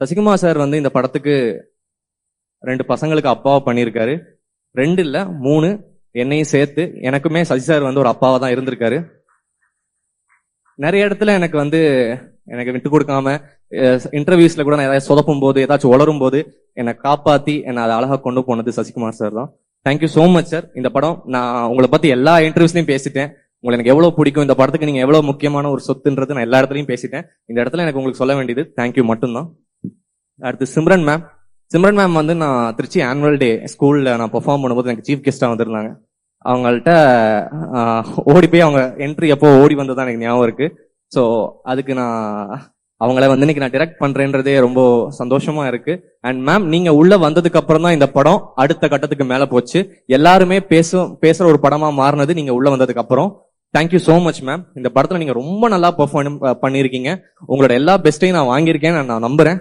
Sasikumar sir வந்து இந்த படத்துக்கு 2 பசங்களுக்கு அப்பாவா பண்ணியிருக்காரு. 2 இல்ல 3 என்னையும் சேர்த்து. எனக்குமே சசி சார் வந்து ஒரு அப்பாவா தான் இருந்திருக்காரு. நிறைய இடத்துல எனக்கு விட்டு கொடுக்காம இன்டர்வியூஸ்ல கூட நான் ஏதாவது சொதப்பும் போது ஏதாச்சும் உளரும் போது என்னை காப்பாத்தி என்னை அதை அழகா கொண்டு போனது சசிகுமார் சார் தான். Thank you so much sir. இந்த படம் நான் உங்களை பத்தி எல்லா இன்டர்வியூஸ்லயும் பேசிட்டேன். உங்களை எனக்கு எவ்வளவு பிடிக்கும், இந்த படத்துக்கு நீங்க எவ்வளவு முக்கியமான ஒரு சொத்துன்றது நான் எல்லா இடத்துலயும் பேசிட்டேன். இந்த இடத்துல எனக்கு உங்களுக்கு சொல்ல வேண்டியது தேங்க்யூ மட்டும்தான். அடுத்து சிம்ரன் மேம். சிம்ரன் மேம் வந்து நான் திருச்சி ஆனுவல் டே ஸ்கூல்ல நான் பெர்ஃபார்ம் பண்ணும்போது எனக்கு சீஃப் கெஸ்டா வந்திருந்தாங்க. அவங்கள்ட்ட ஓடி போய் அவங்க என்ட்ரி எப்போ ஓடி வந்ததான் எனக்கு ஞாபகம் இருக்கு. ஸோ அதுக்கு நான் அவங்கள வந்து இன்னைக்கு நான் டிரெக்ட் பண்றேன்றதே ரொம்ப சந்தோஷமா இருக்கு. அண்ட் மேம் நீங்க உள்ள வந்ததுக்கு அப்புறம் தான் இந்த படம் அடுத்த கட்டத்துக்கு மேல போச்சு. எல்லாருமே பேசுற ஒரு படமா மாறினது நீங்க உள்ள வந்ததுக்கு அப்புறம். Thank you so much ma'am. இந்த படத்துல நீங்க ரொம்ப நல்லா பெர்ஃபார்ம் பண்ணிருக்கீங்க. உங்களோட எல்லா பெஸ்ட்டையும் நான் வாங்கியிருக்கேன்னு நான் நம்புறேன்.